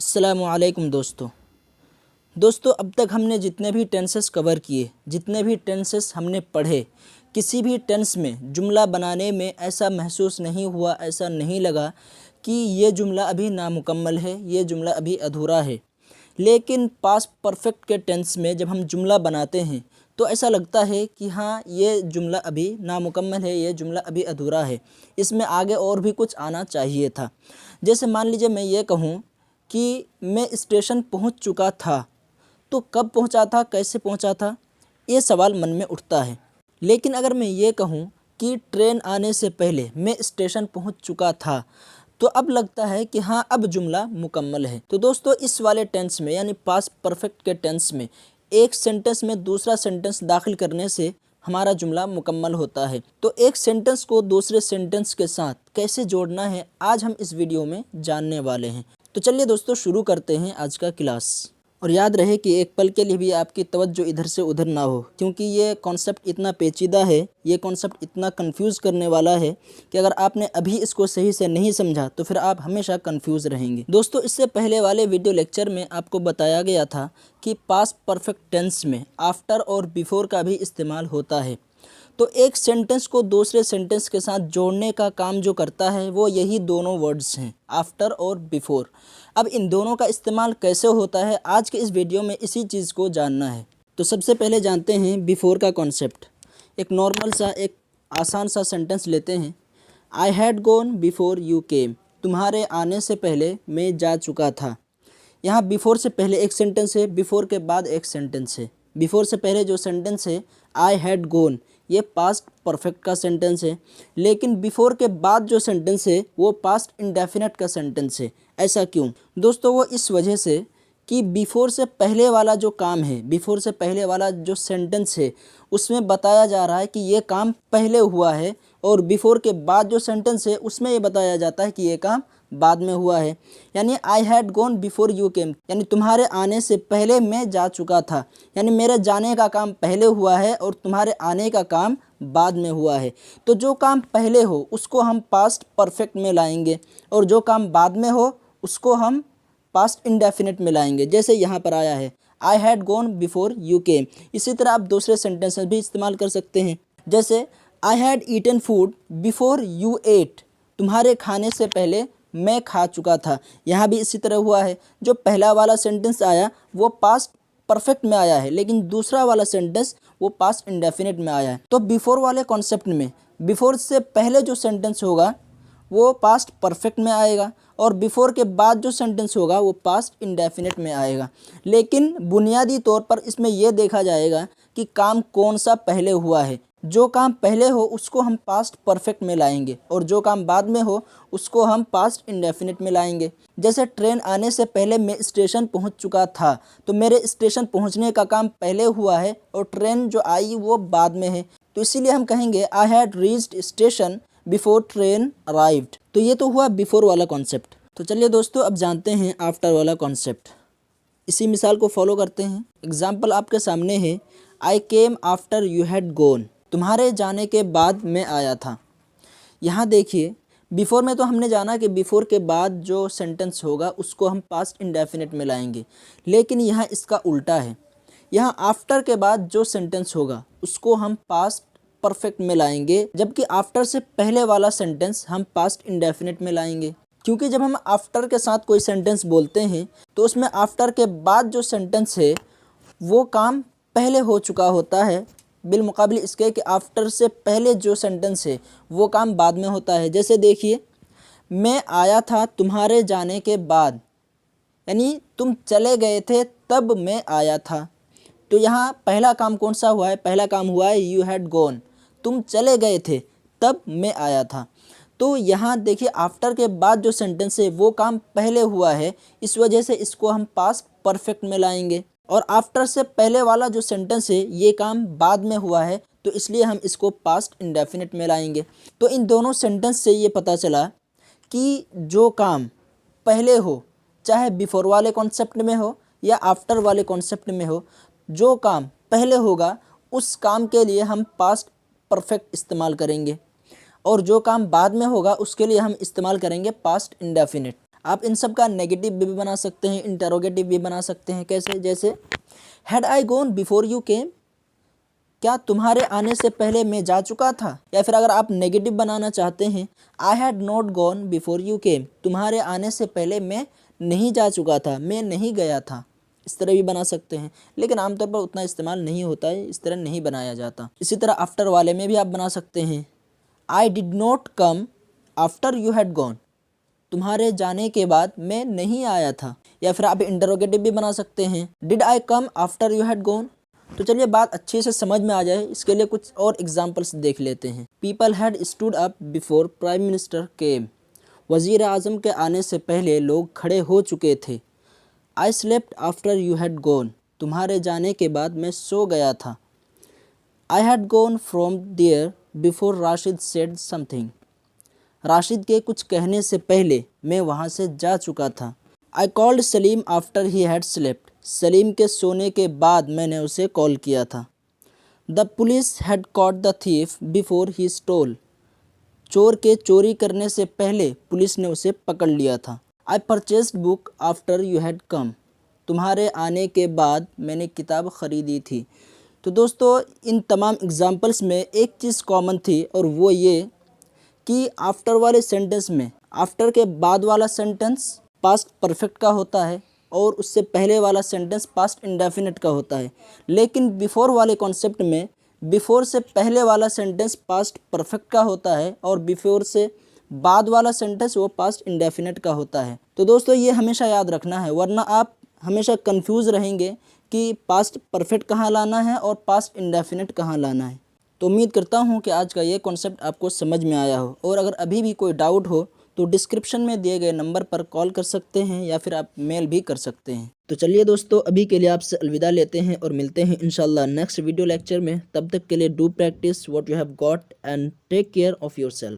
अस्सलामुअलैकुम दोस्तों अब तक हमने जितने भी टेंसेस कवर किए, जितने भी टेंसेस हमने पढ़े, किसी भी टेंस में जुमला बनाने में ऐसा महसूस नहीं हुआ, ऐसा नहीं लगा कि ये जुमला अभी नामुकम्मल है, ये जुमला अभी अधूरा है। लेकिन पास्ट परफेक्ट के टेंस में जब हम जुमला बनाते हैं तो ऐसा लगता है कि हाँ, ये जुमला अभी नामुकम्मल है, ये जुमला अभी अधूरा है, इसमें आगे और भी कुछ आना चाहिए था। जैसे मान लीजिए मैं ये कहूँ कि मैं स्टेशन पहुंच चुका था, तो कब पहुंचा था, कैसे पहुंचा था, ये सवाल मन में उठता है। लेकिन अगर मैं ये कहूं कि ट्रेन आने से पहले मैं स्टेशन पहुंच चुका था, तो अब लगता है कि हाँ, अब जुमला मुकम्मल है। तो दोस्तों इस वाले टेंस में यानी पास्ट परफेक्ट के टेंस में एक सेंटेंस में दूसरा सेंटेंस दाखिल करने से हमारा जुमला मुकम्मल होता है। तो एक सेंटेंस को दूसरे सेंटेंस के साथ कैसे जोड़ना है, आज हम इस वीडियो में जानने वाले हैं। तो चलिए दोस्तों शुरू करते हैं आज का क्लास। और याद रहे कि एक पल के लिए भी आपकी तवज्जो इधर से उधर ना हो, क्योंकि ये कॉन्सेप्ट इतना पेचीदा है, ये कॉन्सेप्ट इतना कंफ्यूज करने वाला है कि अगर आपने अभी इसको सही से नहीं समझा तो फिर आप हमेशा कंफ्यूज रहेंगे। दोस्तों इससे पहले वाले वीडियो लेक्चर में आपको बताया गया था कि पास्ट परफेक्ट टेंस में आफ्टर और बिफोर का भी इस्तेमाल होता है। तो एक सेंटेंस को दूसरे सेंटेंस के साथ जोड़ने का काम जो करता है वो यही दोनों वर्ड्स हैं, आफ्टर और बिफोर। अब इन दोनों का इस्तेमाल कैसे होता है, आज के इस वीडियो में इसी चीज़ को जानना है। तो सबसे पहले जानते हैं बिफोर का कॉन्सेप्ट। एक नॉर्मल सा, एक आसान सा सेंटेंस लेते हैं। आई had gone before you came. तुम्हारे आने से पहले मैं जा चुका था। यहाँ बिफोर से पहले एक सेंटेंस है, बिफोर के बाद एक सेंटेंस है। बिफोर से पहले जो सेंटेंस है आई हैड गॉन, ये पास्ट परफेक्ट का सेंटेंस है, लेकिन बिफोर के बाद जो सेंटेंस है वो पास्ट इंडेफिनिट का सेंटेंस है। ऐसा क्यों दोस्तों? वो इस वजह से कि बिफोर से पहले वाला जो काम है, बिफोर से पहले वाला जो सेंटेंस है उसमें बताया जा रहा है कि ये काम पहले हुआ है, और बिफोर के बाद जो सेंटेंस है उसमें ये बताया जाता है कि ये काम बाद में हुआ है। यानी आई had gone before you came, यानी तुम्हारे आने से पहले मैं जा चुका था, यानी मेरे जाने का काम पहले हुआ है और तुम्हारे आने का काम बाद में हुआ है। तो जो काम पहले हो उसको हम पास्ट परफेक्ट में लाएंगे, और जो काम बाद में हो उसको हम पास्ट इंडेफिनिट में लाएंगे। जैसे यहाँ पर आया है आई had gone before you came. इसी तरह आप दूसरे सेंटेंस में भी इस्तेमाल कर सकते हैं। जैसे I had eaten food before you ate. तुम्हारे खाने से पहले मैं खा चुका था। यहाँ भी इसी तरह हुआ है। जो पहला वाला सेंटेंस आया वो पास्ट परफेक्ट में आया है, लेकिन दूसरा वाला सेंटेंस वो पास्ट इंडेफिनिट में आया है। तो बिफोर वाले कॉन्सेप्ट में बिफोर से पहले जो सेंटेंस होगा वो पास्ट परफेक्ट में आएगा, और बिफोर के बाद जो सेंटेंस होगा वो पास्ट इंडेफिनिट में आएगा। लेकिन बुनियादी तौर पर इसमें यह देखा जाएगा कि काम कौन सा पहले हुआ है। जो काम पहले हो उसको हम पास्ट परफेक्ट में लाएंगे, और जो काम बाद में हो उसको हम पास्ट इंडेफिनिट में लाएंगे। जैसे ट्रेन आने से पहले मैं स्टेशन पहुंच चुका था, तो मेरे स्टेशन पहुंचने का काम पहले हुआ है और ट्रेन जो आई वो बाद में है। तो इसीलिए हम कहेंगे I had reached station before train arrived. तो ये तो हुआ बिफोर वाला कॉन्सेप्ट। तो चलिए दोस्तों अब जानते हैं आफ्टर वाला कॉन्सेप्ट। इसी मिसाल को फॉलो करते हैं। एग्जाम्पल आपके सामने है, I came after you had gone. तुम्हारे जाने के बाद मैं आया था। यहाँ देखिए बिफोर में तो हमने जाना कि बिफोर के बाद जो सेंटेंस होगा उसको हम पास्ट इंडेफिनिट में लाएंगे, लेकिन यहाँ इसका उल्टा है। यहाँ आफ्टर के बाद जो सेंटेंस होगा उसको हम पास्ट परफेक्ट में लाएंगे, जबकि आफ्टर से पहले वाला सेंटेंस हम पास्ट इंडेफिनिट में लाएंगे। क्योंकि जब हम आफ्टर के साथ कोई सेंटेंस बोलते हैं तो उसमें आफ्टर के बाद जो सेंटेंस है वो काम पहले हो चुका होता है, बिलमुकाबिल इसके कि आफ्टर से पहले जो सेंटेंस है वो काम बाद में होता है। जैसे देखिए, मैं आया था तुम्हारे जाने के बाद, यानी तुम चले गए थे तब मैं आया था। तो यहाँ पहला काम कौन सा हुआ है? पहला काम हुआ है यू हैड गॉन, तुम चले गए थे तब मैं आया था। तो यहाँ देखिए आफ्टर के बाद जो सेंटेंस है वो काम पहले हुआ है, इस वजह से इसको हम पास्ट परफेक्ट में लाएंगे। और आफ्टर से पहले वाला जो सेंटेंस है ये काम बाद में हुआ है, तो इसलिए हम इसको पास्ट इंडेफिनिट में लाएंगे। तो इन दोनों सेंटेंस से ये पता चला कि जो काम पहले हो, चाहे बिफोर वाले कॉन्सेप्ट में हो या आफ्टर वाले कॉन्सेप्ट में हो, जो काम पहले होगा उस काम के लिए हम पास्ट परफेक्ट इस्तेमाल करेंगे, और जो काम बाद में होगा उसके लिए हम इस्तेमाल करेंगे पास्ट इंडेफिनिट। आप इन सब का नेगेटिव भी बना सकते हैं, इंटरोगेटिव भी बना सकते हैं। कैसे? जैसे had I gone before you came, क्या तुम्हारे आने से पहले मैं जा चुका था। या फिर अगर आप नेगेटिव बनाना चाहते हैं, I had not gone before you came, तुम्हारे आने से पहले मैं नहीं जा चुका था, मैं नहीं गया था। इस तरह भी बना सकते हैं, लेकिन आमतौर पर उतना इस्तेमाल नहीं होता है, इस तरह नहीं बनाया जाता। इसी तरह आफ्टर वाले में भी आप बना सकते हैं, I did not come after you had gone, तुम्हारे जाने के बाद मैं नहीं आया था। या फिर आप इंटरोगेटिव भी बना सकते हैं, did I come after you had gone. तो चलिए बात अच्छे से समझ में आ जाए, इसके लिए कुछ और एग्जाम्पल्स देख लेते हैं। People had stood up before prime minister केम, वज़ीर आज़म के आने से पहले लोग खड़े हो चुके थे। I slept after you had gone, तुम्हारे जाने के बाद मैं सो गया था। I had gone from there before Rashid said something, Rashid के कुछ कहने से पहले मैं वहाँ से जा चुका था। I called Salim after he had slept, Salim के सोने के बाद मैंने उसे कॉल किया था। The police had caught the thief before he stole, चोर के चोरी करने से पहले पुलिस ने उसे पकड़ लिया था। I purchased book after you had come, तुम्हारे आने के बाद मैंने किताब ख़रीदी थी। तो दोस्तों इन तमाम एग्जाम्पल्स में एक चीज़ कॉमन थी, और वो ये कि आफ्टर वाले सेंटेंस में आफ्टर के बाद वाला सेंटेंस पास्ट परफेक्ट का होता है और उससे पहले वाला सेंटेंस पास्ट इंडेफिनिट का होता है। लेकिन बिफोर वाले कॉन्सेप्ट में बिफोर से पहले वाला सेंटेंस पास्ट परफेक्ट का होता है और बिफोर से बाद वाला सेंटेंस वो पास्ट इंडेफिनिट का होता है। तो दोस्तों ये हमेशा याद रखना है, वरना आप हमेशा कंफ्यूज रहेंगे कि पास्ट परफेक्ट कहाँ लाना है और पास्ट इंडेफिनिट कहाँ लाना है। तो उम्मीद करता हूँ कि आज का ये कॉन्सेप्ट आपको समझ में आया हो, और अगर अभी भी कोई डाउट हो तो डिस्क्रिप्शन में दिए गए नंबर पर कॉल कर सकते हैं या फिर आप मेल भी कर सकते हैं। तो चलिए दोस्तों अभी के लिए आपसे अलविदा लेते हैं और मिलते हैं इंशाल्लाह नेक्स्ट वीडियो लेक्चर में। तब तक के लिए do practice what you have got and take care of yourself.